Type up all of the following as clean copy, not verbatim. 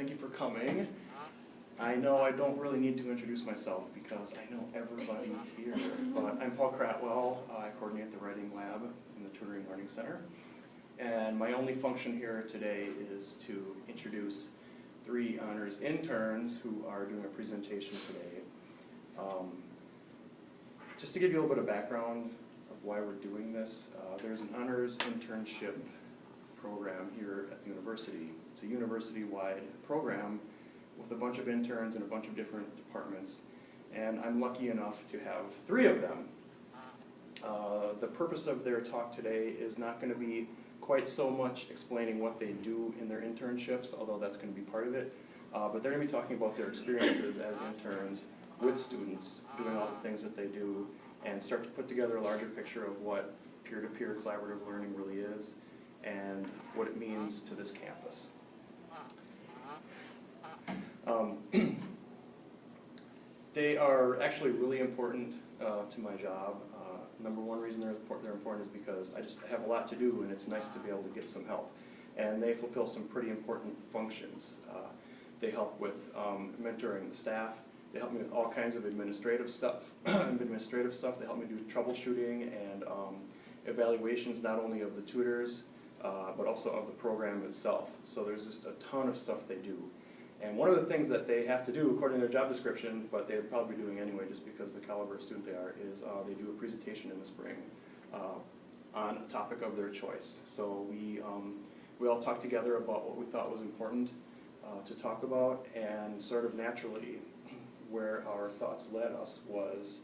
thank you for coming. I know I don't really need to introduce myself because I know everybody here, but I'm Paul Cratwell. I coordinate the Writing Lab in the Tutoring Learning Center. And my only function here today is to introduce 3 honors interns who are doing a presentation today. Just to give you a little bit of background of why we're doing this, there's an honors internship program here at the university. It's a university-wide program with a bunch of interns in a bunch of different departments, and I'm lucky enough to have 3 of them. The purpose of their talk today is not going to be quite so much explaining what they do in their internships, although that's going to be part of it, but they're going to be talking about their experiences as interns with students, doing all the things that they do, and start to put together a larger picture of what peer-to-peer collaborative learning really is and what it means to this campus. They are actually really important to my job. Number one reason they're important is because I just have a lot to do, and it's nice to be able to get some help. And they fulfill some pretty important functions. They help with mentoring the staff. They help me with all kinds of administrative stuff. They help me do troubleshooting and evaluations, not only of the tutors, but also of the program itself. So there's just a ton of stuff they do. And one of the things that they have to do, according to their job description, but they're probably doing anyway just because of the caliber of student they are, is they do a presentation in the spring on a topic of their choice. So we all talked together about what we thought was important to talk about, and sort of naturally where our thoughts led us was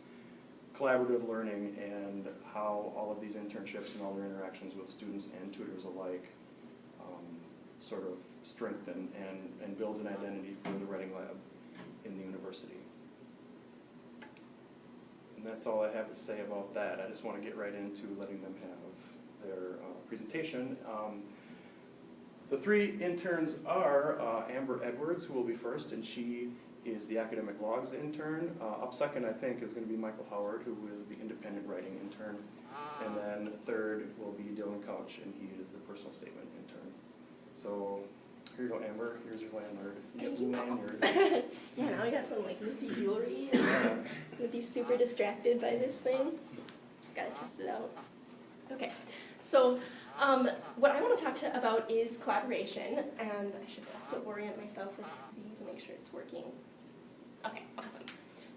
collaborative learning and how all of these internships and all their interactions with students and tutors alike sort of strengthen and build an identity for the Writing Lab in the university. And that's all I have to say about that. I just want to get right into letting them have their presentation. The 3 interns are Amber Edwards, who will be first, and she is the academic logs intern. Up second, I think, is going to be Michael Howard, who is the independent writing intern. And then third will be Dylan Couch, and he is the personal statement intern. So here you go, Amber. Here's your lanyard. You get a lanyard. Yeah, now I got some like loopy jewelry. I'm gonna be super distracted by this thing. Just gotta test it out. Okay, so what I want to talk about is collaboration, and I should also orient myself with these and make sure it's working. Okay, awesome.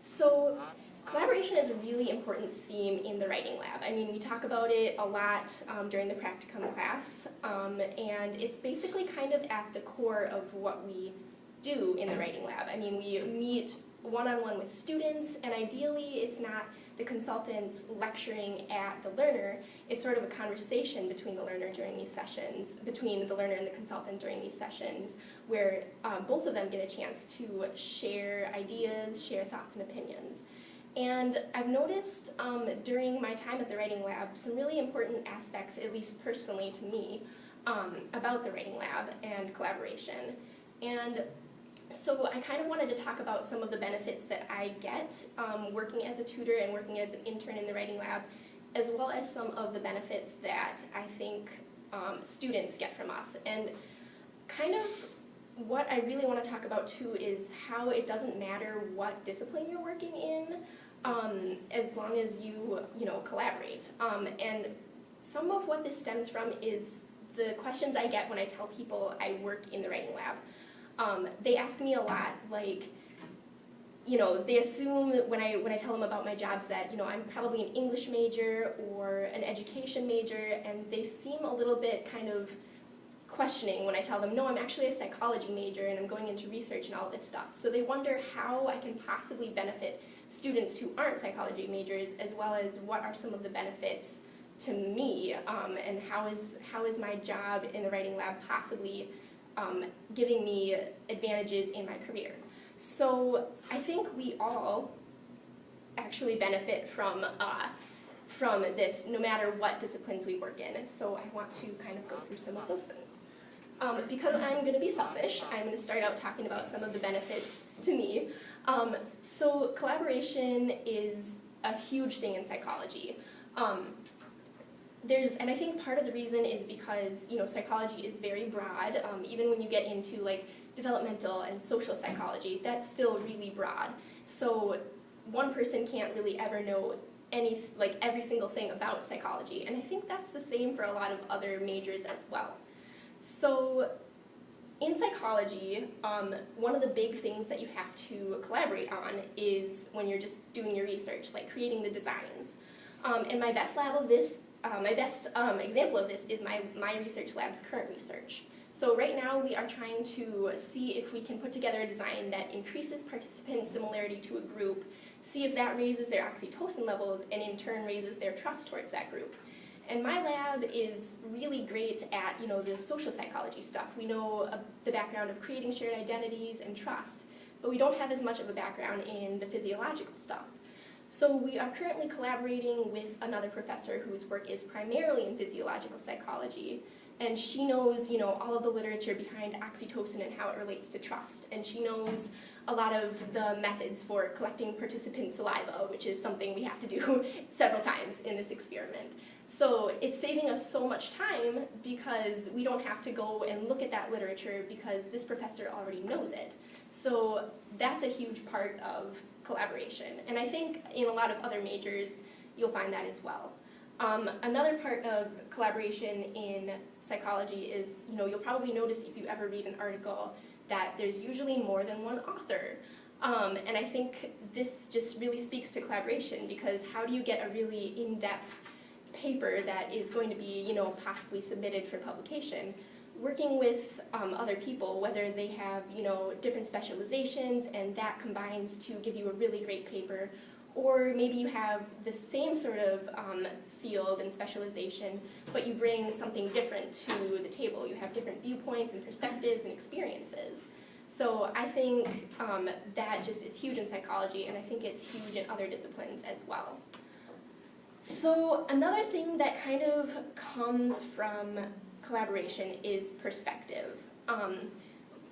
So collaboration is a really important theme in the Writing Lab. I mean, we talk about it a lot during the practicum class, and it's basically kind of at the core of what we do in the Writing Lab. I mean, we meet one-on-one with students, and ideally it's not the consultants lecturing at the learner. It's sort of a conversation between the learner during these sessions, between the learner and the consultant during these sessions, where both of them get a chance to share ideas, share thoughts and opinions. And I've noticed during my time at the Writing Lab some really important aspects, at least personally to me, about the Writing Lab and collaboration. And so I kind of wanted to talk about some of the benefits that I get working as a tutor and working as an intern in the Writing Lab, as well as some of the benefits that I think students get from us. And kind of what I really want to talk about too is how it doesn't matter what discipline you're working in, as long as you collaborate. And some of what this stems from is the questions I get when I tell people I work in the Writing Lab. They ask me a lot, like, they assume when I tell them about my jobs that, I'm probably an English major or an education major, and they seem a little bit kind of questioning when I tell them, no, I'm actually a psychology major and I'm going into research and all this stuff. So they wonder how I can possibly benefit students who aren't psychology majors, as well as what are some of the benefits to me, and how is my job in the Writing Lab possibly giving me advantages in my career. So I think we all actually benefit from this, no matter what disciplines we work in. So I want to kind of go through some of those things. Because I'm going to be selfish, I'm going to start out talking about some of the benefits to me. So collaboration is a huge thing in psychology. and I think part of the reason is because, psychology is very broad. Even when you get into like developmental and social psychology, that's still really broad. So one person can't really ever know every single thing about psychology, and I think that's the same for a lot of other majors as well. So in psychology, one of the big things that you have to collaborate on is when you're just doing your research, like creating the designs. And my best example of this is my research lab's current research. So right now we are trying to see if we can put together a design that increases participant similarity to a group, see if that raises their oxytocin levels, and in turn raises their trust towards that group. And my lab is really great at, the social psychology stuff. We know the background of creating shared identities and trust, but we don't have as much of a background in the physiological stuff. So we are currently collaborating with another professor whose work is primarily in physiological psychology, and she knows, all of the literature behind oxytocin and how it relates to trust, and she knows a lot of the methods for collecting participant saliva, which is something we have to do several times in this experiment. So it's saving us so much time because we don't have to go and look at that literature because this professor already knows it. So that's a huge part of collaboration. And I think in a lot of other majors, you'll find that as well. Another part of collaboration in psychology is, you'll probably notice if you ever read an article that there's usually more than one author. And I think this just really speaks to collaboration, because how do you get a really in-depth paper that is going to be, possibly submitted for publication? Working with other people, whether they have, different specializations and that combines to give you a really great paper, or maybe you have the same sort of field and specialization, but you bring something different to the table. You have different viewpoints and perspectives and experiences. So I think that just is huge in psychology, and I think it's huge in other disciplines as well. So another thing that kind of comes from collaboration is perspective.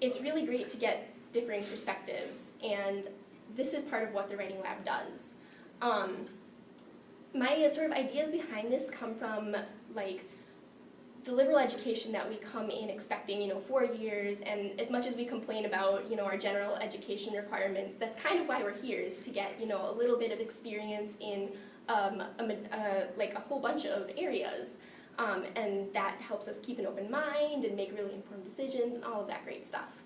It's really great to get differing perspectives, and this is part of what the writing lab does. My sort of ideas behind this come from the liberal education that we come in expecting, 4 years, and as much as we complain about, our general education requirements, that's kind of why we're here, is to get, a little bit of experience in a whole bunch of areas. And that helps us keep an open mind and make really informed decisions and all of that great stuff.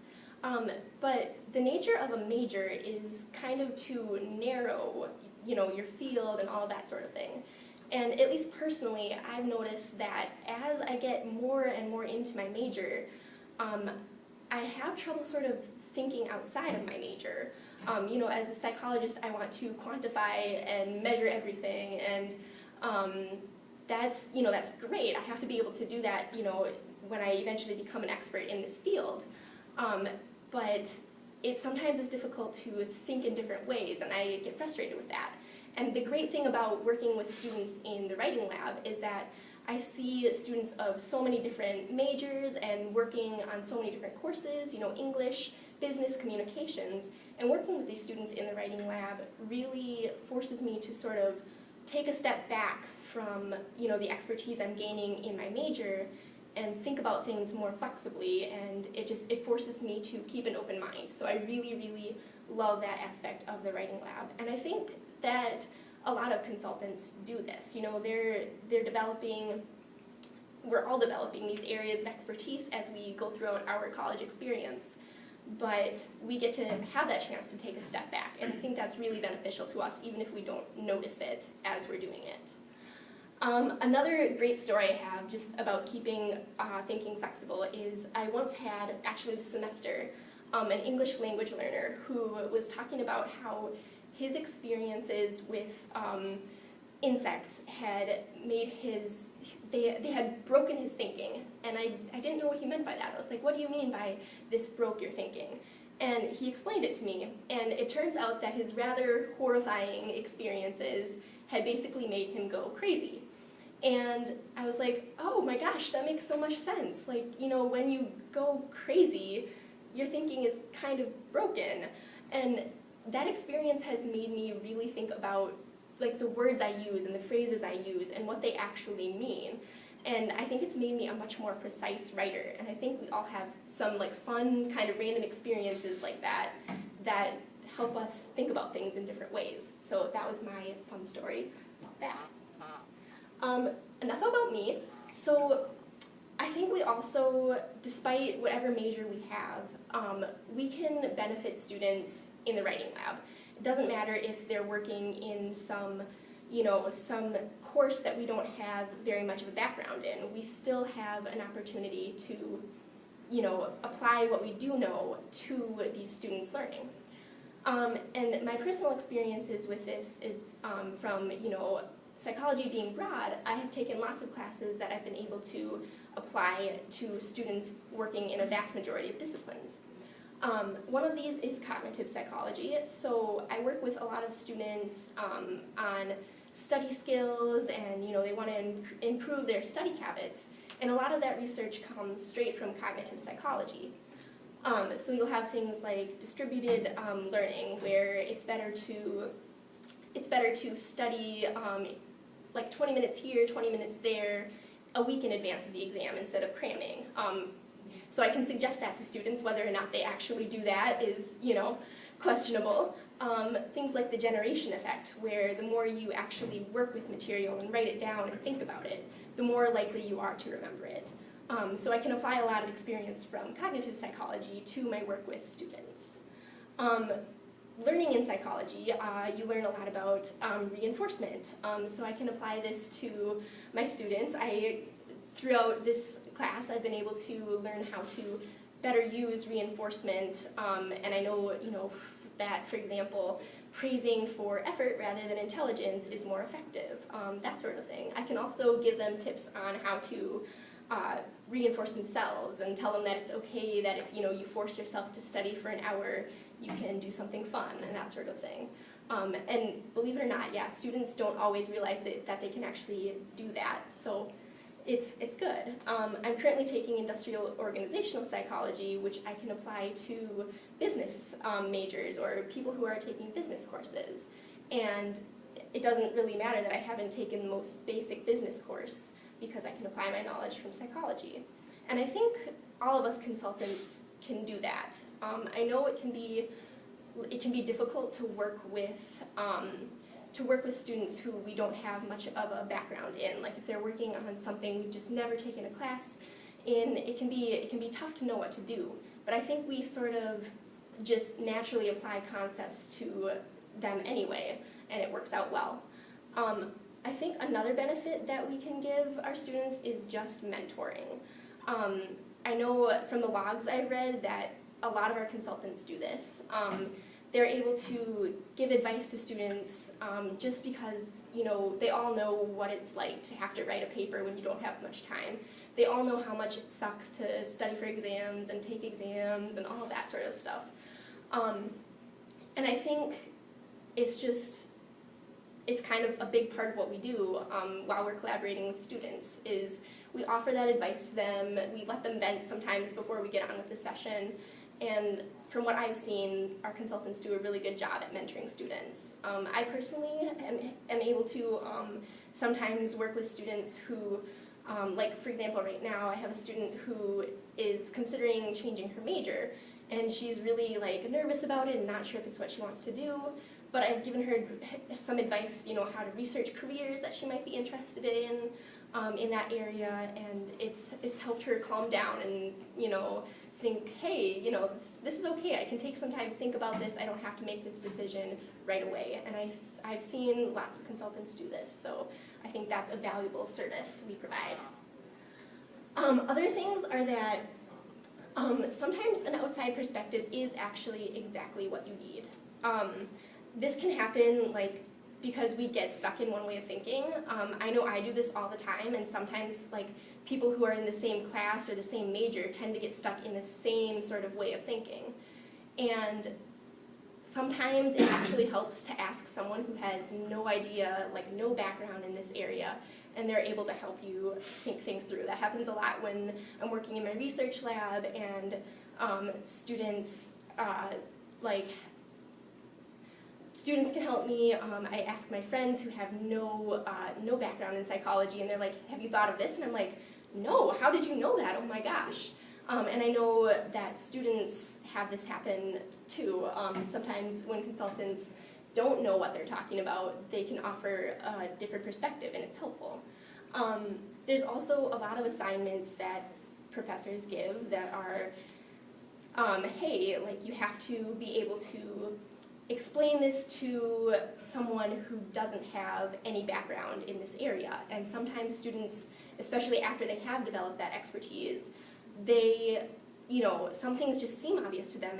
But the nature of a major is kind of to narrow, your field and all of that sort of thing. And at least personally, I've noticed that as I get more and more into my major, I have trouble sort of thinking outside of my major. As a psychologist, I want to quantify and measure everything, and that's great. I have to be able to do that, when I eventually become an expert in this field. But it sometimes is difficult to think in different ways, and I get frustrated with that. And the great thing about working with students in the writing lab is that I see students of so many different majors and working on so many different courses, English, business, communications, and working with these students in the writing lab really forces me to sort of take a step back from, the expertise I'm gaining in my major and think about things more flexibly, and it forces me to keep an open mind. So I really, really love that aspect of the writing lab. And I think that a lot of consultants do this. We're all developing these areas of expertise as we go throughout our college experience. But we get to have that chance to take a step back, and I think that's really beneficial to us, even if we don't notice it as we're doing it. Another great story I have just about keeping thinking flexible is I once had, actually this semester, an English language learner who was talking about how his experiences with insects had made they had broken his thinking, and I didn't know what he meant by that. I was like, what do you mean by this broke your thinking? And he explained it to me, and it turns out that his rather horrifying experiences had basically made him go crazy. And I was like, oh my gosh, that makes so much sense. When you go crazy, your thinking is kind of broken. And that experience has made me really think about like the words I use and the phrases I use and what they actually mean. And I think it's made me a much more precise writer. And I think we all have some like fun kind of random experiences like that that help us think about things in different ways. So that was my fun story about that. Enough about me. So I think we also, despite whatever major we have, we can benefit students in the writing lab. It doesn't matter if they're working in some course that we don't have very much of a background in. We still have an opportunity to, apply what we do know to these students' learning. And my personal experiences with this is from, psychology being broad. I have taken lots of classes that I've been able to apply to students working in a vast majority of disciplines. One of these is cognitive psychology. So I work with a lot of students on study skills, and they want to improve their study habits. And a lot of that research comes straight from cognitive psychology. So you'll have things like distributed learning, where it's better to study like 20 minutes here, 20 minutes there, a week in advance of the exam instead of cramming. So I can suggest that to students. Whether or not they actually do that is, questionable. Things like the generation effect, where the more you actually work with material and write it down and think about it, the more likely you are to remember it. So I can apply a lot of experience from cognitive psychology to my work with students. Learning in psychology, you learn a lot about reinforcement. So I can apply this to my students. Throughout this class, I've been able to learn how to better use reinforcement, and I know, that, for example, praising for effort rather than intelligence is more effective, that sort of thing. I can also give them tips on how to reinforce themselves and tell them that it's okay that if you force yourself to study for an hour, you can do something fun and that sort of thing. And believe it or not, yeah, students don't always realize that they can actually do that. So it's good. I'm currently taking industrial organizational psychology, which I can apply to business majors or people who are taking business courses. And it doesn't really matter that I haven't taken the most basic business course, because I can apply my knowledge from psychology. And I think all of us consultants can do that. I know it can be difficult to work with students who we don't have much of a background in. Like if they're working on something we've just never taken a class in, it can be tough to know what to do. But I think we sort of just naturally apply concepts to them anyway, and it works out well. I think another benefit that we can give our students is just mentoring. I know from the logs I've read that a lot of our consultants do this. They're able to give advice to students just because they all know what it's like to have to write a paper when you don't have much time. They all know how much it sucks to study for exams and take exams and all of that sort of stuff. And I think it's kind of a big part of what we do while we're collaborating with students, is we offer that advice to them. We let them vent sometimes before we get on with the session. And from what I've seen, our consultants do a really good job at mentoring students. I personally am able to sometimes work with students who, like for example right now, I have a student who is considering changing her major, and she's really nervous about it and not sure if it's what she wants to do. But I've given her some advice, how to research careers that she might be interested in that area, and it's helped her calm down and think, hey, this is okay. I can take some time to think about this. I don't have to make this decision right away. And I've seen lots of consultants do this, so I think that's a valuable service we provide. Other things are that sometimes an outside perspective is actually exactly what you need. This can happen because we get stuck in one way of thinking. I know I do this all the time, and sometimes people who are in the same class or the same major tend to get stuck in the same sort of way of thinking. And sometimes it actually helps to ask someone who has no idea, no background in this area, and they're able to help you think things through. That happens a lot when I'm working in my research lab students can help me. I ask my friends who have no background in psychology, and they're like, have you thought of this? And I'm like, no, how did you know that? Oh my gosh. And I know that students have this happen too. Sometimes when consultants don't know what they're talking about, they can offer a different perspective, and it's helpful. There's also a lot of assignments that professors give that are, hey, like you have to be able to explain this to someone who doesn't have any background in this area. And sometimes students, especially after they have developed that expertise, they, some things just seem obvious to them,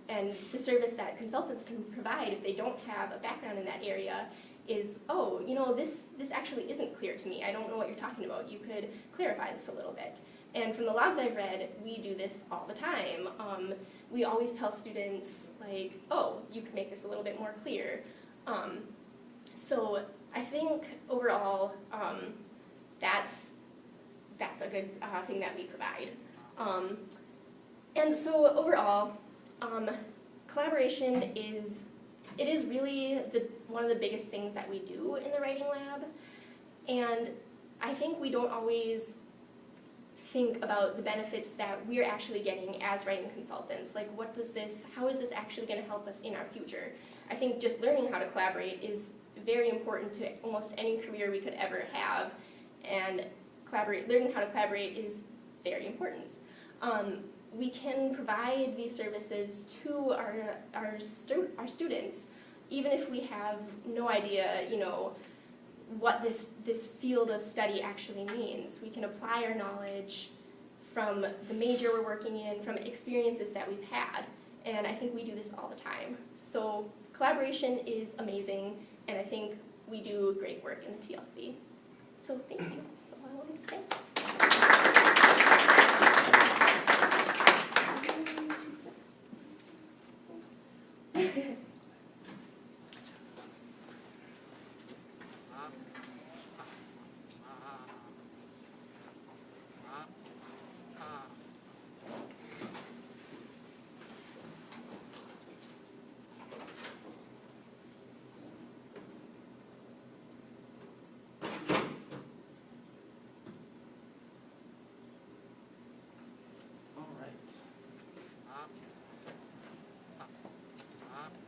and the service that consultants can provide if they don't have a background in that area is, oh, this actually isn't clear to me. I don't know what you're talking about. You could clarify this a little bit. And from the logs I've read, we do this all the time. We always tell students, like, oh, you could make this a little bit more clear. So I think overall, that's a good thing that we provide. And so overall, collaboration is really one of the biggest things that we do in the writing lab. And I think we don't always think about the benefits that we're actually getting as writing consultants. Like, how is this actually going to help us in our future? I think just learning how to collaborate is very important to almost any career we could ever have, and learning how to collaborate is very important. We can provide these services to our students, even if we have no idea, what this field of study actually means. We can apply our knowledge from the major we're working in, from experiences that we've had, and I think we do this all the time. So collaboration is amazing, and I think we do great work in the TLC. So thank you. That's all I wanted to say.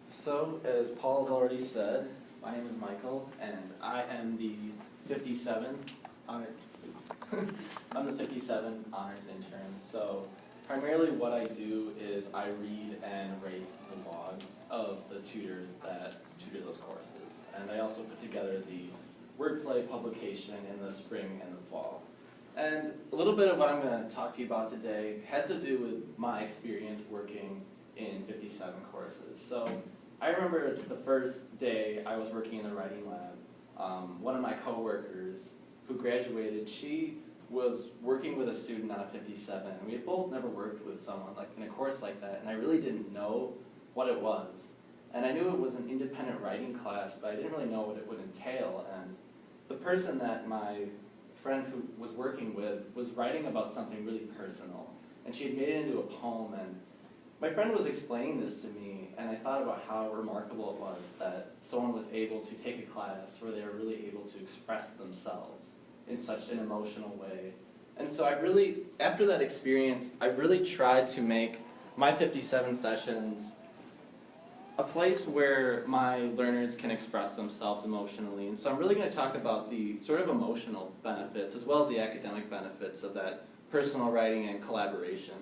So, as Paul's already said, my name is Michael, and I am the 57 I'm the 57 honors intern. So, primarily what I do is I read and rate the logs of the tutors that tutor those courses. And I also put together the wordplay publication in the spring and the fall. And a little bit of what I'm going to talk to you about today has to do with my experience working in 57 courses. So I remember the first day I was working in the writing lab, one of my coworkers who graduated, she was working with a student on a 57, and we had both never worked with someone like in a course like that, and I really didn't know what it was. And I knew it was an independent writing class, but I didn't really know what it would entail. And the person that my friend who was working with was writing about something really personal, and she had made it into a poem, and my friend was explaining this to me, and I thought about how remarkable it was that someone was able to take a class where they were really able to express themselves in such an emotional way. And so after that experience, I really tried to make my 57 sessions a place where my learners can express themselves emotionally. And so I'm really going to talk about the sort of emotional benefits as well as the academic benefits of that personal writing and collaboration.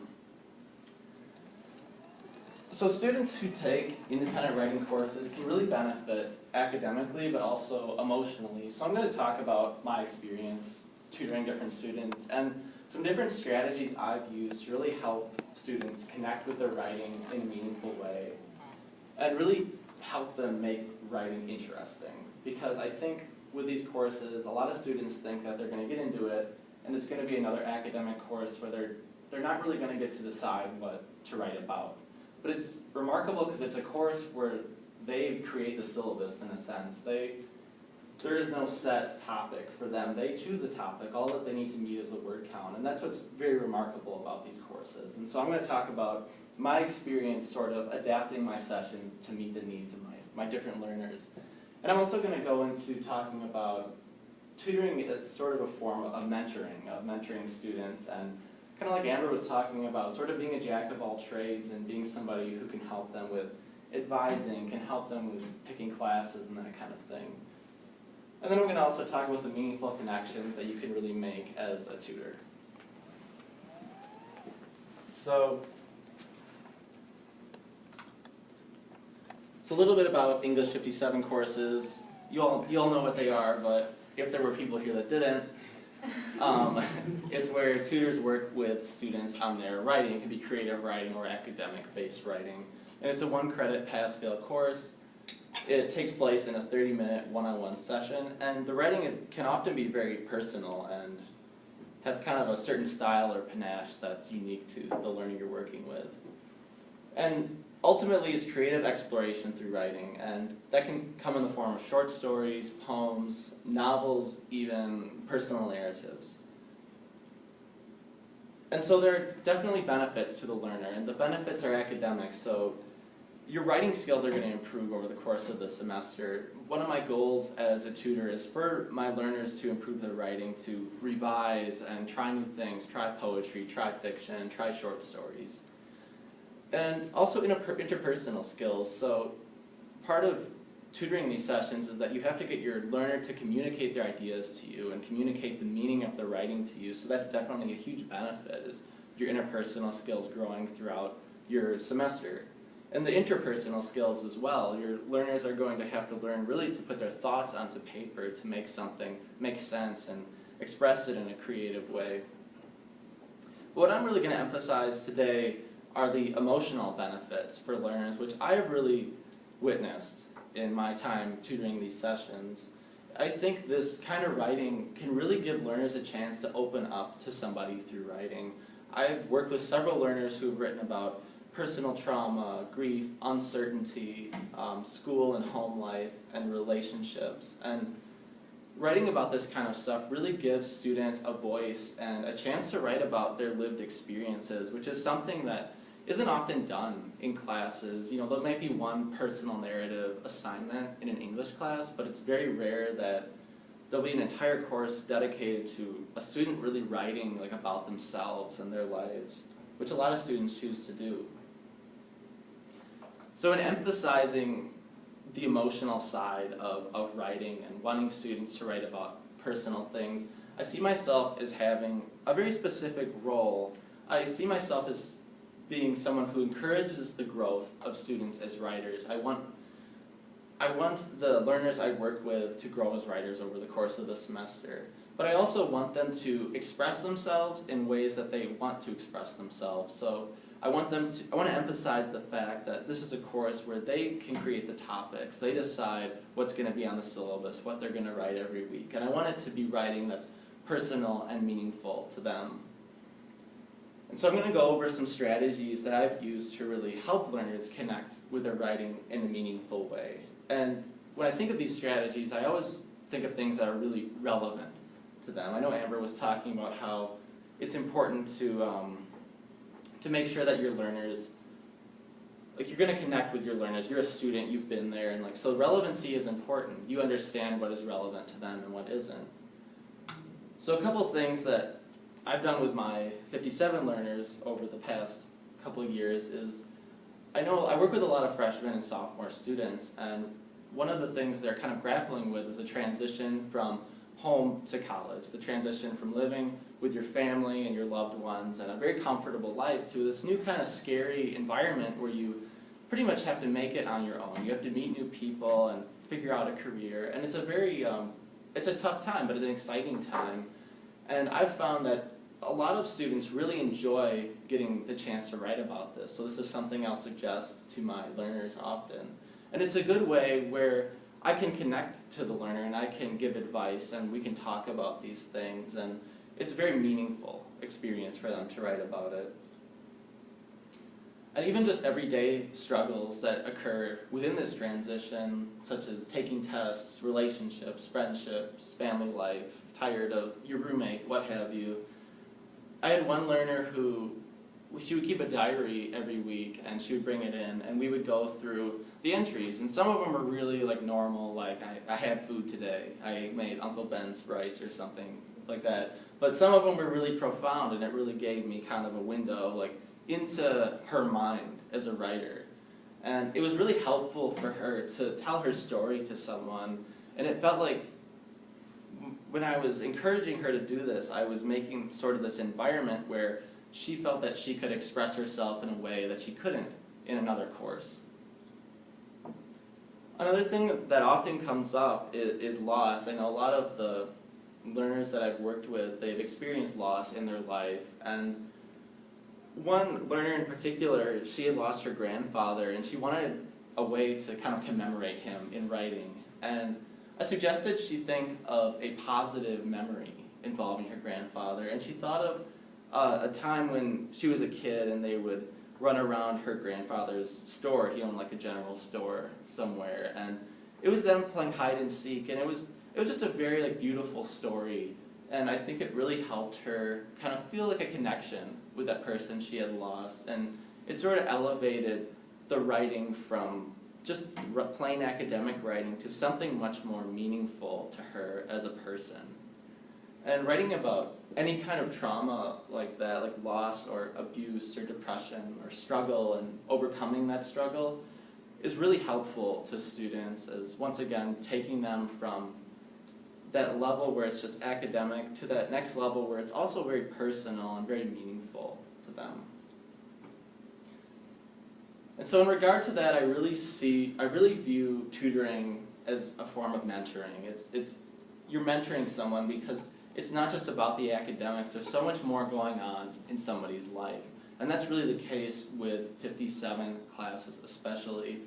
So students who take independent writing courses can really benefit academically but also emotionally. So I'm going to talk about my experience tutoring different students and some different strategies I've used to really help students connect with their writing in a meaningful way and really help them make writing interesting. Because I think with these courses, a lot of students think that they're going to get into it and it's going to be another academic course where they're not really going to get to decide what to write about. But it's remarkable because it's a course where they create the syllabus in a sense. They there is no set topic for them. They choose the topic. All that they need to meet is the word count, and that's what's very remarkable about these courses. And so I'm going to talk about my experience sort of adapting my session to meet the needs of my different learners. And I'm also going to go into talking about tutoring as sort of a form of mentoring students, and kind of like Amber was talking about, sort of being a jack of all trades and being somebody who can help them with advising, can help them with picking classes and that kind of thing. And then I'm going to also talk about the meaningful connections that you can really make as a tutor. So a little bit about English 57 courses. You all know what they are, but if there were people here that didn't, it's where tutors work with students on their writing. It can be creative writing or academic-based writing. And it's a 1-credit pass-fail course. It takes place in a 30-minute one-on-one session, and the writing can often be very personal and have kind of a certain style or panache that's unique to the learner you're working with. And ultimately, it's creative exploration through writing, and that can come in the form of short stories, poems, novels, even personal narratives. And so there are definitely benefits to the learner, and the benefits are academic. So your writing skills are going to improve over the course of the semester. One of my goals as a tutor is for my learners to improve their writing, to revise and try new things, try poetry, try fiction, try short stories. And also interpersonal skills. So part of tutoring these sessions is that you have to get your learner to communicate their ideas to you and communicate the meaning of their writing to you. So that's definitely a huge benefit, is your interpersonal skills growing throughout your semester. And the interpersonal skills as well. Your learners are going to have to learn really to put their thoughts onto paper to make something make sense and express it in a creative way. But what I'm really going to emphasize today are the emotional benefits for learners, which I have really witnessed in my time tutoring these sessions. I think this kind of writing can really give learners a chance to open up to somebody through writing. I've worked with several learners who have written about personal trauma, grief, uncertainty, school and home life, and relationships. And writing about this kind of stuff really gives students a voice and a chance to write about their lived experiences, which is something that isn't often done in classes. You know, there might be one personal narrative assignment in an English class, but it's very rare that there'll be an entire course dedicated to a student really writing about themselves and their lives, which a lot of students choose to do. So in emphasizing the emotional side of writing and wanting students to write about personal things, I see myself as having a very specific role. I see myself as being someone who encourages the growth of students as writers. I want the learners I work with to grow as writers over the course of the semester. But I also want them to express themselves in ways that they want to express themselves. So I want to emphasize the fact that this is a course where they can create the topics. They decide what's going to be on the syllabus, what they're going to write every week. And I want it to be writing that's personal and meaningful to them. And so I'm going to go over some strategies that I've used to really help learners connect with their writing in a meaningful way. And when I think of these strategies, I always think of things that are really relevant to them. I know Amber was talking about how it's important to make sure that your learners, you're going to connect with your learners. You're a student, you've been there, and so relevancy is important. You understand what is relevant to them and what isn't. So a couple things that I've done with my 57 learners over the past couple of years is, I work with a lot of freshmen and sophomore students, and one of the things they're kind of grappling with is the transition from home to college, the transition from living with your family and your loved ones and a very comfortable life to this new kind of scary environment where you pretty much have to make it on your own. You have to meet new people and figure out a career, and it's a very, it's a tough time, but it's an exciting time. And I've found that a lot of students really enjoy getting the chance to write about this, so this is something I'll suggest to my learners often. And it's a good way where I can connect to the learner and I can give advice and we can talk about these things, and it's a very meaningful experience for them to write about it. and even just everyday struggles that occur within this transition, such as taking tests, relationships, friendships, family life, tired of your roommate, what have you. I had one learner who, she would keep a diary every week and she would bring it in and we would go through the entries, and some of them were really like normal, like I had food today, I made Uncle Ben's rice or something like that. But some of them were really profound, and it really gave me kind of a window like into her mind as a writer. And it was really helpful for her to tell her story to someone, and it felt like when I was encouraging her to do this, I was making sort of this environment where she felt that she could express herself in a way that she couldn't in another course. Another thing that often comes up is loss. I know a lot of the learners that I've worked with, they've experienced loss in their life, and one learner in particular, she had lost her grandfather and she wanted a way to kind of commemorate him in writing. And I suggested she think of a positive memory involving her grandfather, and she thought of a time when she was a kid and they would run around her grandfather's store. He owned like a general store somewhere, and it was them playing hide and seek, and it was just a very like beautiful story, and I think it really helped her kind of feel like a connection with that person she had lost, and it sort of elevated the writing from just plain academic writing to something much more meaningful to her as a person. And writing about any kind of trauma like that, like loss or abuse or depression or struggle and overcoming that struggle, is really helpful to students, as once again taking them from that level where it's just academic to that next level where it's also very personal and very meaningful to them. And so in regard to that, I really view tutoring as a form of mentoring. You're mentoring someone because it's not just about the academics. There's so much more going on in somebody's life. And that's really the case with 57 classes especially.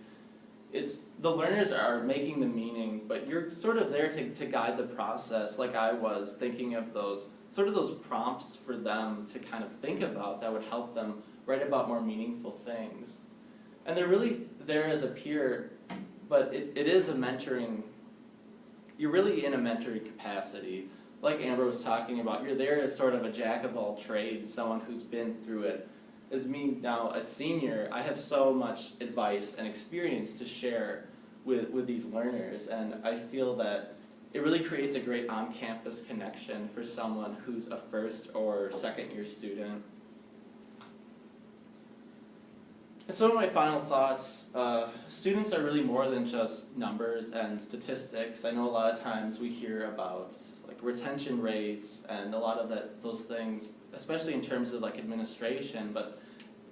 The learners are making the meaning, but you're sort of there to guide the process, like I was, thinking of those prompts for them to kind of think about that would help them write about more meaningful things. And they're really there as a peer, but it is a mentoring, you're really in a mentoring capacity. Like Amber was talking about, you're there as sort of a jack of all trades, someone who's been through it. As me now, a senior, I have so much advice and experience to share with these learners, and I feel that it really creates a great on-campus connection for someone who's a first or second year student. And some of my final thoughts, students are really more than just numbers and statistics. I know a lot of times we hear about like retention rates and a lot of those things, especially in terms of like administration, but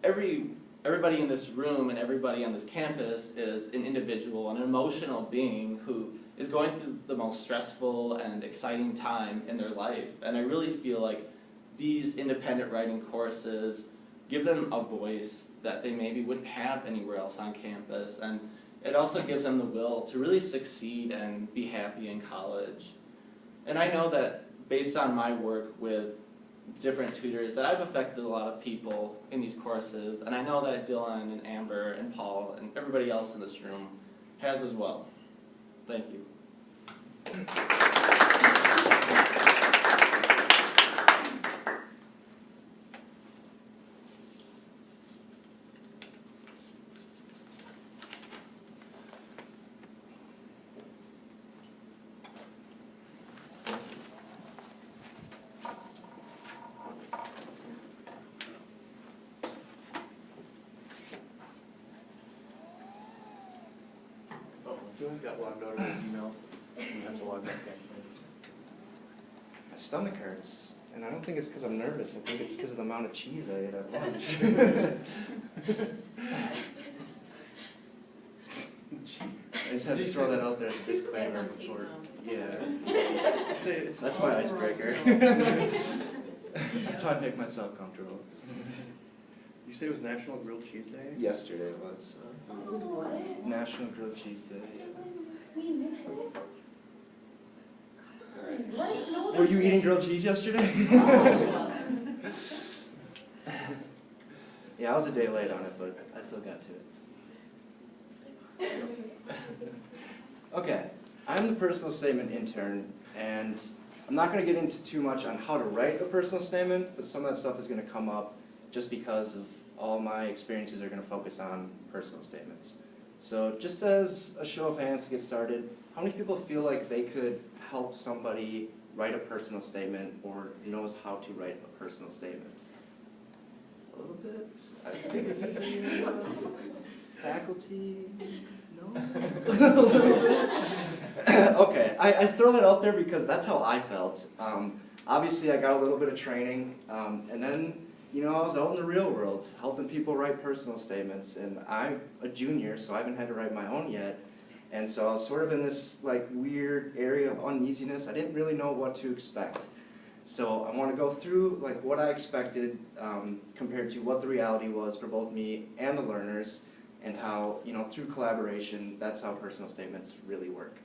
everybody in this room and everybody on this campus is an individual, an emotional being who is going through the most stressful and exciting time in their life. And I really feel like these independent writing courses give them a voice that they maybe wouldn't have anywhere else on campus, and it also gives them the will to really succeed and be happy in college. And I know that based on my work with different tutors that I've affected a lot of people in these courses, and I know that Dylan and Amber and Paul and everybody else in this room has as well. Thank you. Got logged out of the email. You have to log back in. My stomach hurts, and I don't think it's because I'm nervous. I think it's because of the amount of cheese I ate at lunch. I just had to throw that out there as a disclaimer before. Yeah. That's my icebreaker. That's how I make myself comfortable. You say it was National Grilled Cheese Day? Yesterday was It was what? National Grilled Cheese Day. We missed it. Let us know. Were you eating grilled cheese yesterday? Yeah, I was a day late on it, but I still got to it. Okay, I'm the personal statement intern, and I'm not going to get into too much on how to write a personal statement, but some of that stuff is going to come up just because of all my experiences are going to focus on personal statements. So just as a show of hands to get started, how many people feel like they could help somebody write a personal statement or knows how to write a personal statement? A little bit? Faculty? No? Okay, I throw that out there because that's how I felt. Obviously, I got a little bit of training, and then I was out in the real world helping people write personal statements, and I'm a junior, so I haven't had to write my own yet. And so I was sort of in this weird area of uneasiness. I didn't really know what to expect. So I want to go through what I expected compared to what the reality was for both me and the learners, and how through collaboration, that's how personal statements really work.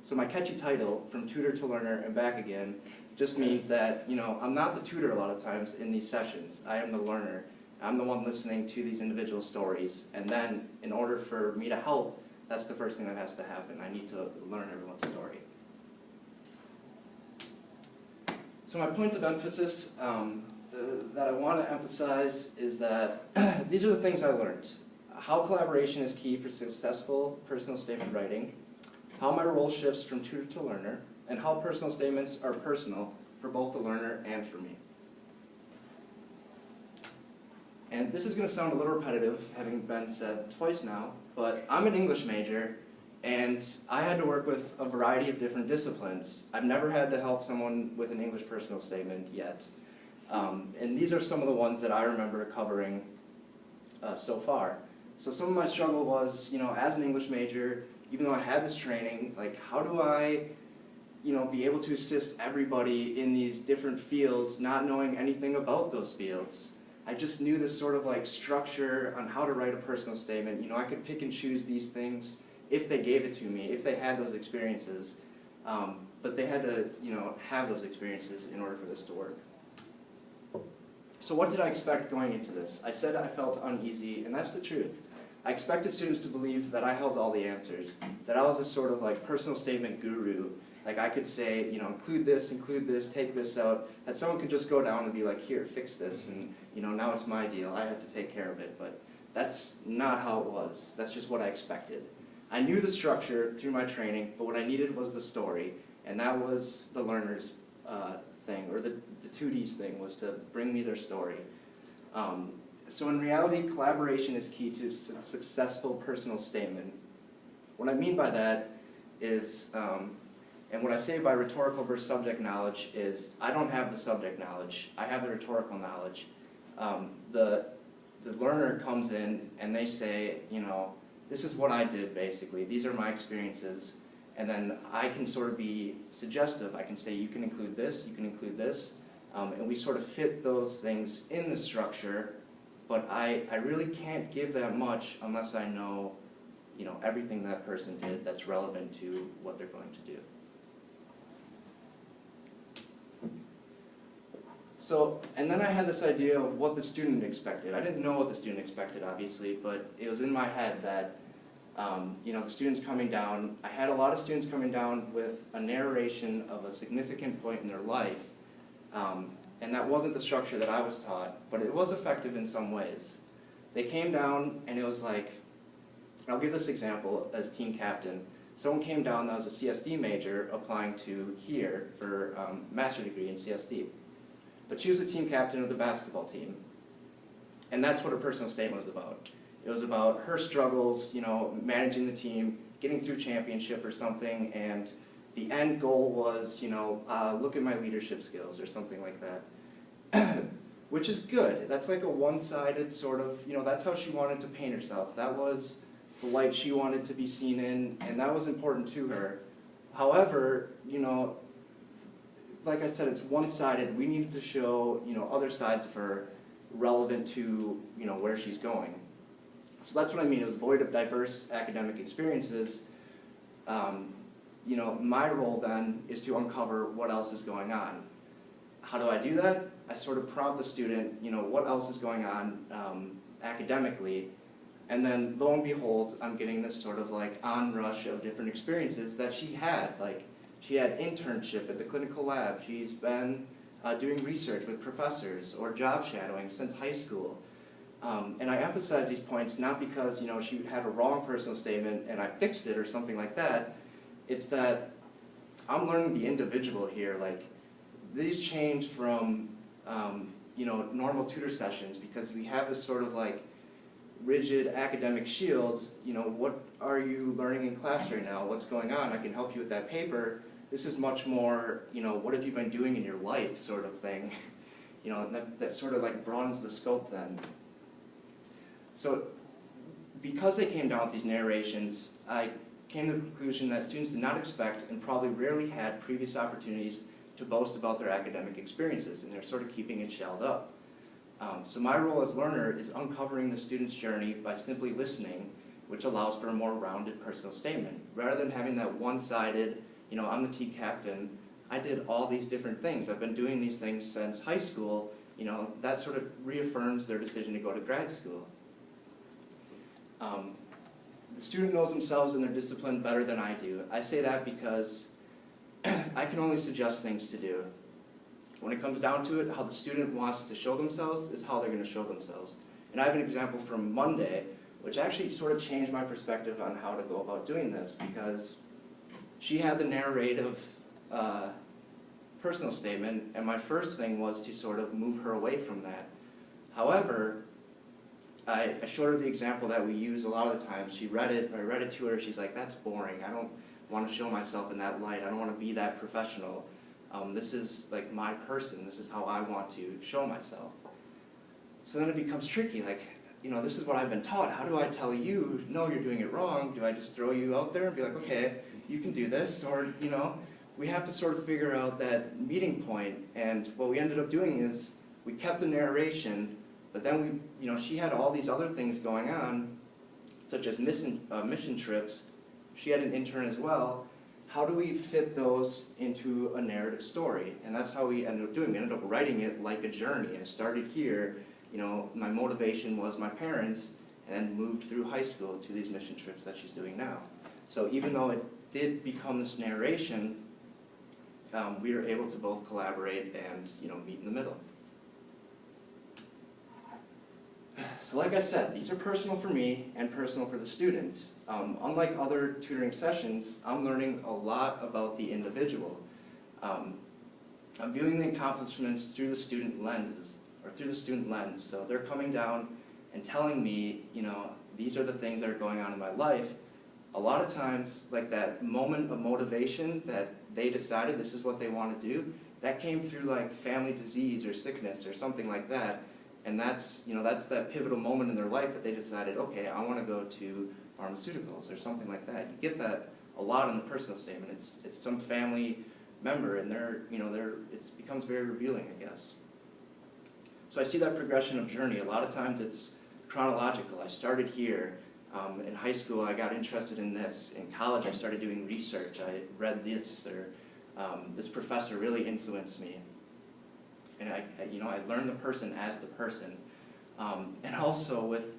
So my catchy title, From Tutor to Learner and Back Again, just means that I'm not the tutor a lot of times in these sessions. I am the learner. I'm the one listening to these individual stories, and then in order for me to help, that's the first thing that has to happen. I need to learn everyone's story. So my points of emphasis that I want to emphasize is that these are the things I learned. How collaboration is key for successful personal statement writing, how my role shifts from tutor to learner, and how personal statements are personal for both the learner and for me. And this is going to sound a little repetitive, having been said twice now, but I'm an English major, and I had to work with a variety of different disciplines. I've never had to help someone with an English personal statement yet. And these are some of the ones that I remember covering so far. So some of my struggle was, as an English major, even though I had this training, how do I, be able to assist everybody in these different fields, not knowing anything about those fields? I just knew this sort of structure on how to write a personal statement. I could pick and choose these things if they gave it to me, if they had those experiences. But they had to, have those experiences in order for this to work. So what did I expect going into this? I said I felt uneasy, and that's the truth. I expected students to believe that I held all the answers, that I was a sort of personal statement guru. I could say, include this, take this out, that someone could just go down and be like, here, fix this, and now it's my deal, I have to take care of it. But that's not how it was. That's just what I expected. I knew the structure through my training, but what I needed was the story, and that was the learner's thing, or the 2Ds thing, was to bring me their story. So in reality, collaboration is key to successful personal statement. What I mean by that is, and what I say by rhetorical versus subject knowledge is, I don't have the subject knowledge, I have the rhetorical knowledge. The learner comes in and they say, this is what I did basically, these are my experiences, and then I can sort of be suggestive. I can say, you can include this, and we sort of fit those things in the structure, but I really can't give that much unless I know, everything that person did that's relevant to what they're going to do. So, and then I had this idea of what the student expected. I didn't know what the student expected, obviously, but it was in my head that, the students coming down, I had a lot of students coming down with a narration of a significant point in their life, and that wasn't the structure that I was taught, but it was effective in some ways. They came down, and it was I'll give this example as team captain. Someone came down that was a CSD major applying to here for a master's degree in CSD. But she was the team captain of the basketball team. And that's what her personal statement was about. It was about her struggles, managing the team, getting through championship or something, and the end goal was, look at my leadership skills or something like that. Which is good. That's a one-sided sort of, that's how she wanted to paint herself. That was the light she wanted to be seen in, and that was important to her. However, like I said, it's one-sided. We needed to show, other sides of her relevant to, where she's going. So that's what I mean. It was void of diverse academic experiences. My role then is to uncover what else is going on. How do I do that? I sort of prompt the student, what else is going on academically. And then lo and behold, I'm getting this sort of like onrush of different experiences that she had. Like, she had internship at the clinical lab. She's been doing research with professors or job shadowing since high school. And I emphasize these points not because, she had a wrong personal statement and I fixed it or something like that. It's that I'm learning the individual here. Like, these changed from, normal tutor sessions because we have this sort of like rigid academic shield. What are you learning in class right now? What's going on? I can help you with that paper. This is much more, what have you been doing in your life sort of thing. That sort of like broadens the scope then. So because they came down with these narrations, I came to the conclusion that students did not expect and probably rarely had previous opportunities to boast about their academic experiences, and they're sort of keeping it shelled up. So my role as learner is uncovering the student's journey by simply listening, which allows for a more rounded personal statement. Rather than having that one-sided, I'm the tea captain, I did all these different things. I've been doing these things since high school. That sort of reaffirms their decision to go to grad school. The student knows themselves and their discipline better than I do. I say that because I can only suggest things to do. When it comes down to it, how the student wants to show themselves is how they're going to show themselves. And I have an example from Monday, which actually sort of changed my perspective on how to go about doing this, because she had the narrative personal statement, and my first thing was to sort of move her away from that. However, I showed her the example that we use a lot of the times. She read it, I read it to her, she's like, that's boring. I don't want to show myself in that light. I don't want to be that professional. This is like my person. This is how I want to show myself. So then it becomes tricky. Like, this is what I've been taught. How do I tell you, no, you're doing it wrong? Do I just throw you out there and be like, okay, you can do this? Or, we have to sort of figure out that meeting point. And what we ended up doing is we kept the narration, but then she had all these other things going on, such as mission trips. She had an intern as well. How do we fit those into a narrative story? And that's how we ended up doing. We ended up writing it like a journey. I started here, my motivation was my parents, and then moved through high school to these mission trips that she's doing now. So even though it did become this narration, we were able to both collaborate and meet in the middle. So like I said, these are personal for me and personal for the students. Unlike other tutoring sessions, I'm learning a lot about the individual. I'm viewing the accomplishments through the student lens. So they're coming down and telling me, these are the things that are going on in my life. A lot of times, like that moment of motivation that they decided this is what they want to do, that came through like family disease or sickness or something like that. And that's that pivotal moment in their life that they decided, okay, I want to go to pharmaceuticals or something like that. You get that a lot in the personal statement. It's some family member, and it becomes very revealing, I guess. So I see that progression of journey. A lot of times it's chronological. I started here. In high school, I got interested in this. In college, I started doing research. I read this, or this professor really influenced me. And I learned the person as the person. And also with,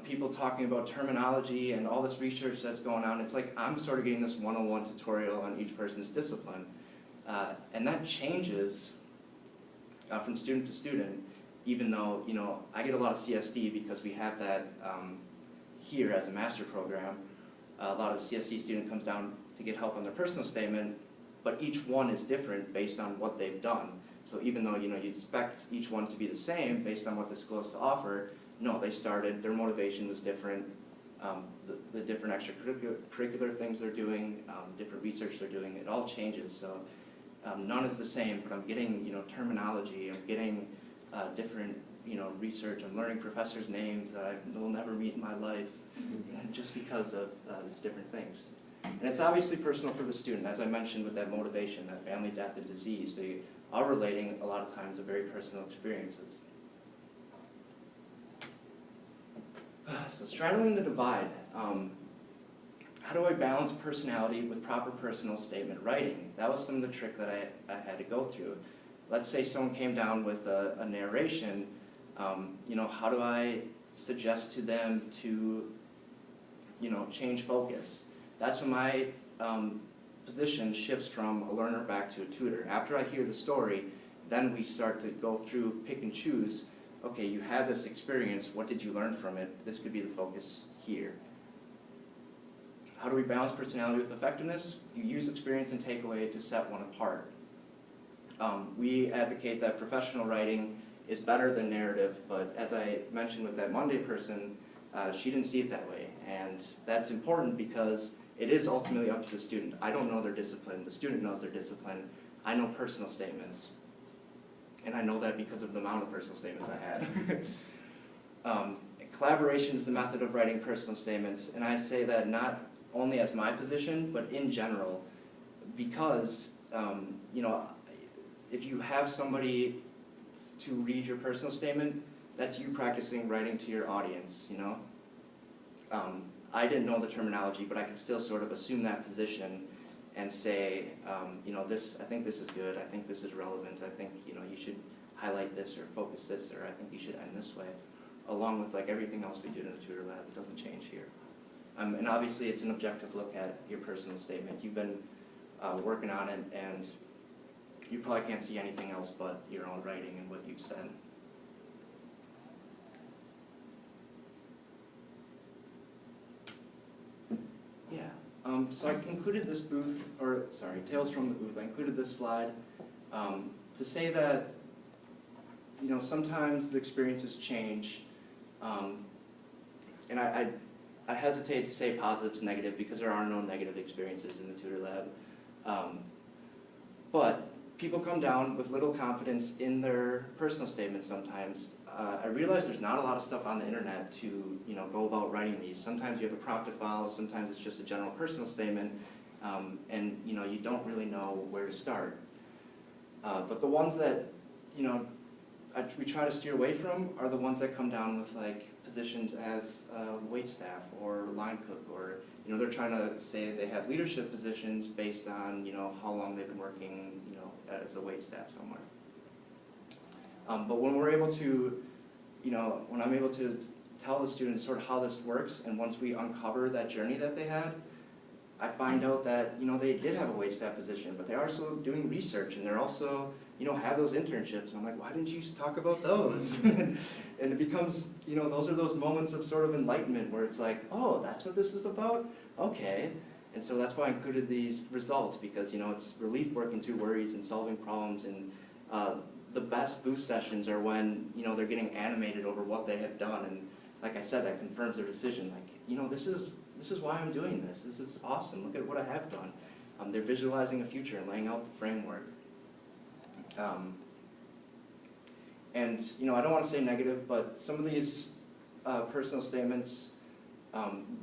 people talking about terminology and all this research that's going on, it's like I'm sort of getting this 101 tutorial on each person's discipline. And that changes from student to student, even though, I get a lot of CSD because we have that here as a master program. A lot of CSD student comes down to get help on their personal statement, but each one is different based on what they've done. So even though you expect each one to be the same based on what the school has to offer, no, their motivation was different. The different extracurricular things they're doing, different research they're doing, it all changes. So none is the same, but I'm getting terminology, I'm getting different research, I'm learning professors' names that I will never meet in my life, just because of these different things. And it's obviously personal for the student, as I mentioned with that motivation, that family, death, and disease. They are relating a lot of times to very personal experiences. So straddling the divide. How do I balance personality with proper personal statement writing? That was some of the trick that I had to go through. Let's say someone came down with a narration, how do I suggest to them to, change focus. That's when my position shifts from a learner back to a tutor. After I hear the story, then we start to go through, pick and choose. Okay, you had this experience, what did you learn from it? This could be the focus here. How do we balance personality with effectiveness? You use experience and takeaway to set one apart. We advocate that professional writing is better than narrative, but as I mentioned with that Monday person, she didn't see it that way. And that's important because it is ultimately up to the student. I don't know their discipline. The student knows their discipline. I know personal statements. And I know that because of the amount of personal statements I had. Collaboration is the method of writing personal statements, and I say that not only as my position, but in general, because, if you have somebody to read your personal statement, that's you practicing writing to your audience, I didn't know the terminology, but I could still sort of assume that position and say, I think this is good, I think this is relevant, I think, you should highlight this or focus this, or I think you should end this way, along with like everything else we do in the tutor lab. It doesn't change here. And obviously it's an objective look at your personal statement. You've been working on it, and you probably can't see anything else but your own writing and what you've said. Yeah, so I included this Tales from the Booth. I included this slide to say that, sometimes the experiences change, and I hesitate to say positive to negative because there are no negative experiences in the tutor lab. But people come down with little confidence in their personal statements sometimes. I realize there's not a lot of stuff on the internet to go about writing these. Sometimes you have a prompt to follow, sometimes it's just a general personal statement, and you don't really know where to start. But the ones that we try to steer away from are the ones that come down with like positions as wait staff or line cook, or they're trying to say they have leadership positions based on how long they've been working as a wait staff somewhere. But when we're able to, when I'm able to tell the students sort of how this works, and once we uncover that journey that they had, I find out that they did have a wait staff position, but they're also doing research, and they're also have those internships. And I'm like, why didn't you talk about those? And it becomes, those are those moments of sort of enlightenment where it's like, oh, that's what this is about? Okay. And so that's why I included these results, because it's relief working through worries and solving problems, and the best boost sessions are when they're getting animated over what they have done, and like I said, that confirms their decision. Like, this is why I'm doing this. This is awesome. Look at what I have done. They're visualizing a future and laying out the framework. And I don't want to say negative, but some of these personal statements,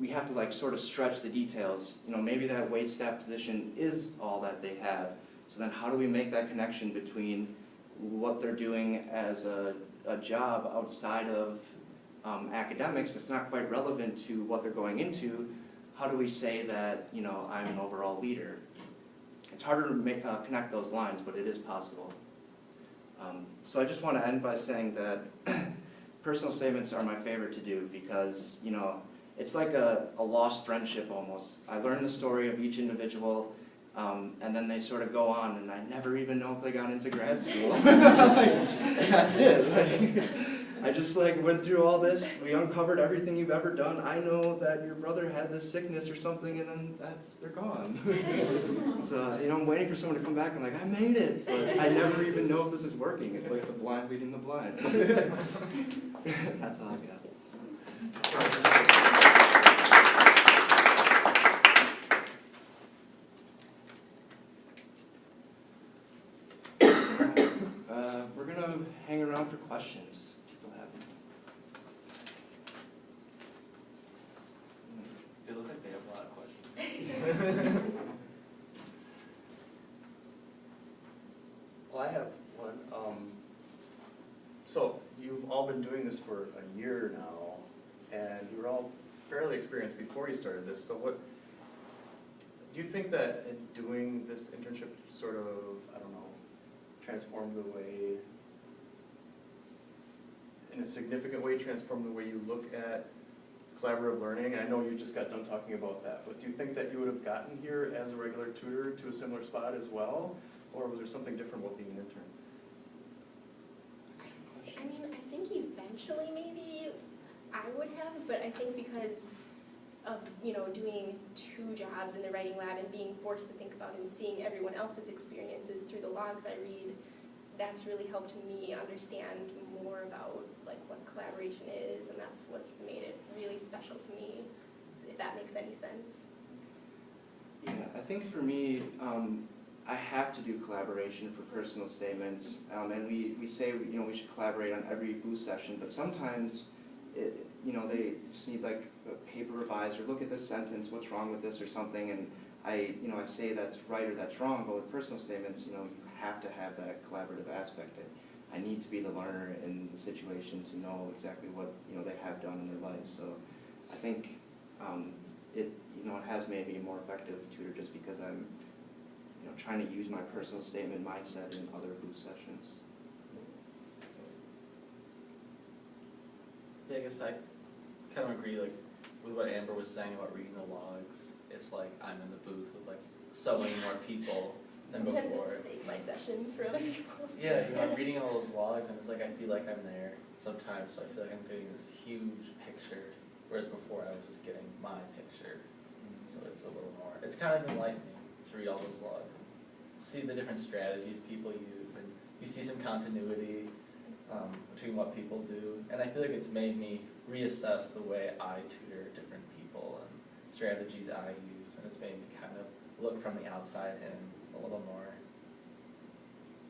we have to like sort of stretch the details. Maybe that wait staff position is all that they have. So then how do we make that connection between what they're doing as a job outside of academics? It's not quite relevant to what they're going into. How do we say that I'm an overall leader? It's harder to connect those lines, but it is possible. So I just want to end by saying that personal statements are my favorite to do because, it's like a lost friendship almost. I learn the story of each individual, and then they sort of go on, and I never even know if they got into grad school. And that's it. I just went through all this. We uncovered everything you've ever done. I know that your brother had this sickness or something, and then they're gone. So I'm waiting for someone to come back and I made it, but I never even know if this is working. It's like the blind leading the blind. That's all I got. We're gonna hang around for questions. They look like they have a lot of questions. Well, I have one. So you've all been doing this for a year now, and you were all fairly experienced before you started this. So what do you think that in doing this internship sort of, transformed the way in a significant way transformed the way you look at collaborative learning? And I know you just got done talking about that, but do you think that you would have gotten here as a regular tutor to a similar spot as well? Or was there something different about being an intern? I mean, I think eventually maybe I would have, but I think because of, doing 2 jobs in the writing lab and being forced to think about and seeing everyone else's experiences through the logs I read, that's really helped me understand more about like what collaboration is, and that's what's made it really special to me, if that makes any sense. Yeah, I think for me, I have to do collaboration for personal statements, and we say we should collaborate on every booth session, but sometimes they just need like a paper revise or look at this sentence, what's wrong with this or something, and I say that's right or that's wrong, but with personal statements, you have to have that collaborative aspect. I need to be the learner in the situation to know exactly what they have done in their lives. So I think it has made me a more effective tutor just because I'm trying to use my personal statement mindset in other booth sessions. Yeah, I guess I kind of agree, like, with what Amber was saying about reading the logs. It's like I'm in the booth with like so many more people than Sometimes I before. mistake my sessions for other people. Yeah, I'm reading all those logs and it's like I feel like I'm there sometimes, so I feel like I'm getting this huge picture, whereas before I was just getting my picture. So it's a little more, it's kind of enlightening to read all those logs and see the different strategies people use, and you see some continuity between what people do, and I feel like it's made me reassess the way I tutor different people and strategies I use, and it's made me kind of look from the outside in a little more.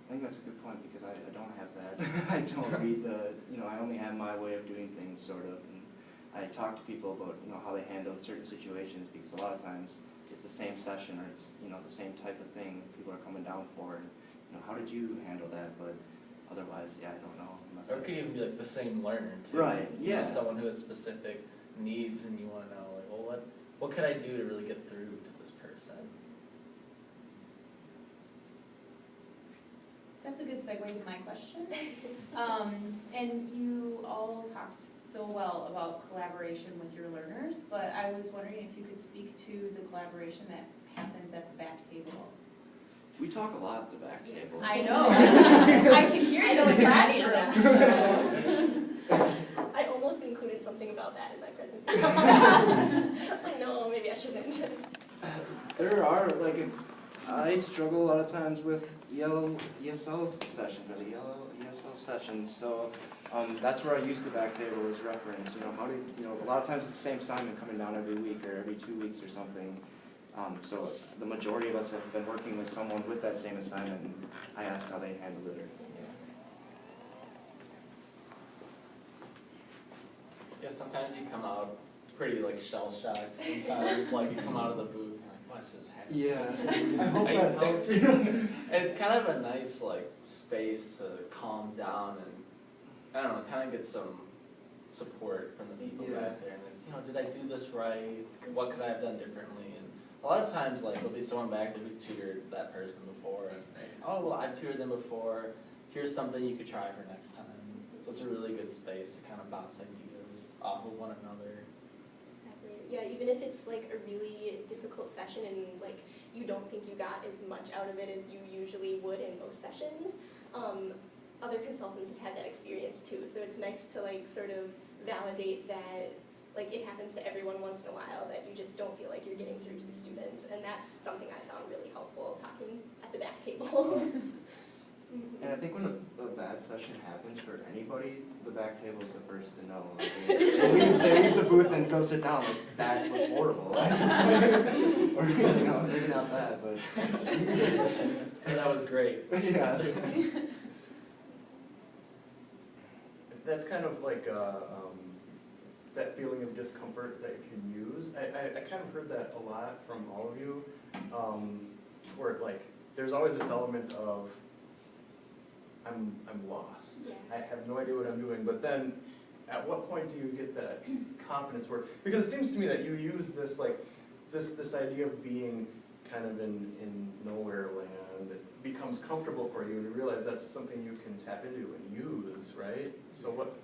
I think that's a good point because I don't have that. I don't read I only have my way of doing things sort of, and I talk to people about how they handle certain situations because a lot of times it's the same session or it's the same type of thing people are coming down for, and how did you handle that? But otherwise, yeah, I don't know. Or it could even be like the same learner too. Right, yeah. Someone who has specific needs and you want to know, like, well, what could I do to really get through to this person? That's a good segue to my question. And you all talked so well about collaboration with your learners, but I was wondering if you could speak to the collaboration that happens at the back table. We talk a lot at the back table. I know. I can hear it in the classroom. I almost included something about that in my presentation. I was like, no, maybe I shouldn't. There are, I struggle a lot of times with ESL sessions, or the yellow ESL sessions, so that's where I use the back table as reference. How do a lot of times it's the same assignment coming down every week or every 2 weeks or something. So the majority of us have been working with someone with that same assignment, and I ask how they handled it. Yeah, sometimes you come out pretty like shell-shocked. Sometimes like you come out of the booth and you're like, what's just happening? Yeah, I hope that helped. And it's kind of a nice like space to calm down and I don't know, kind of get some support from the people back there. And did I do this right? What could I have done differently? And a lot of times, like, there'll be someone back there who's tutored that person before, and they, oh, well, I've tutored them before. Here's something you could try for next time. So it's a really good space to kind of bounce ideas off of one another. Exactly. Yeah, even if it's like a really difficult session and like you don't think you got as much out of it as you usually would in most sessions, other consultants have had that experience too. So it's nice to like sort of validate that like it happens to everyone once in a while, that you just don't feel like you're getting through to the students, and that's something I found really helpful talking at the back table. And I think when a bad session happens for anybody, the back table is the first to know. They leave the booth and go sit down, like, that was horrible. Or, maybe not that, but. That was great. Yeah. That's kind of like that feeling of discomfort that you can use. I kind of heard that a lot from all of you, where like there's always this element of I'm lost. Yeah. I have no idea what I'm doing. But then, at what point do you get that confidence? Because it seems to me that you use this like this idea of being kind of in nowhere land. It becomes comfortable for you, and you realize that's something you can tap into and use, right? So what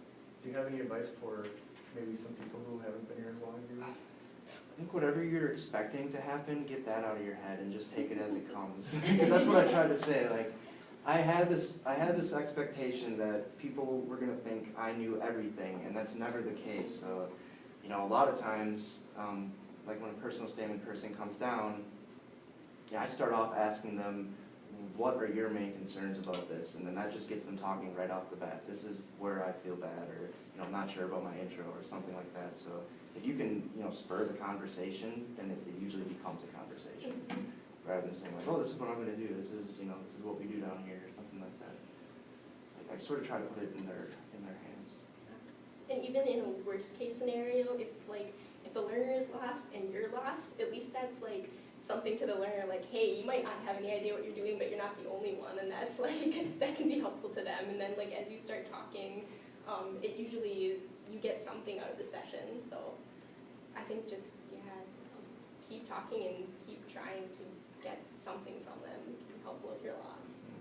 Do you have any advice for maybe some people who haven't been here as long as you? I think whatever you're expecting to happen, get that out of your head and just take it as it comes. Because that's what I tried to say. Like, I had this expectation that people were gonna think I knew everything, and that's never the case. So, you know, a lot of times, like when a personal statement person comes down, I start off asking them, what are your main concerns about this? And then that just gets them talking right off the bat. This is where I feel bad, or I'm not sure about my intro, or something like that. So if you can, spur the conversation, then it usually becomes a conversation, rather than saying like, oh, this is what I'm going to do. This is what we do down here, or something like that. Like, I sort of try to put it in their hands. And even in a worst case scenario, if the learner is lost and you're lost, at least that's like something to the learner, like, hey, you might not have any idea what you're doing, but you're not the only one, and that's like, that can be helpful to them. And then like, as you start talking, it usually, you get something out of the session. So I think just keep talking and keep trying to get something from them. It can be helpful if you're lost.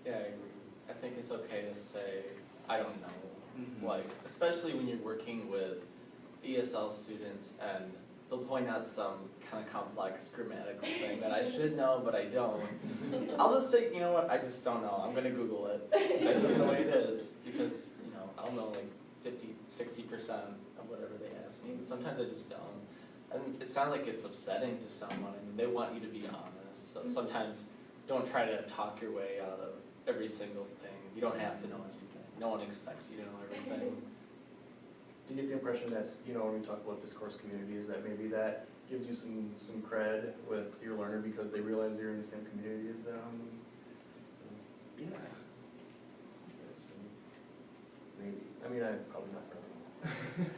Yeah, I agree. I think it's okay to say, I don't know. Mhm. Like, especially when you're working with ESL students and they'll point out some kind of complex grammatical thing that I should know, but I don't. I'll just say, you know what, I just don't know. I'm gonna Google it. That's just the way it is. Because, I'll know like 50, 60% of whatever they ask me, but sometimes I just don't. And it sounds like it's upsetting to someone. I mean, they want you to be honest. So sometimes don't try to talk your way out of every single thing. You don't have to know everything. No one expects you to know everything. Do you get the impression that's, when we talk about discourse communities, that maybe that gives you some cred with your learner because they realize you're in the same community as them? Yeah. Maybe. I mean, I'm probably not really.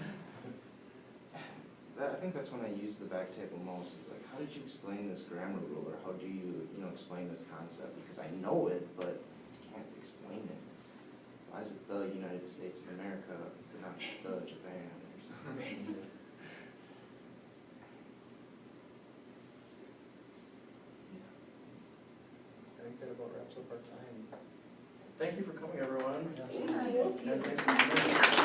I think that's when I use the back table most, is like, how did you explain this grammar rule, or how do you, explain this concept? Because I know it, but I can't explain it. Why is it the United States of America, not the Japan, or something? I think that about wraps up our time. Thank you for coming, everyone. Thank you. And thanks for coming.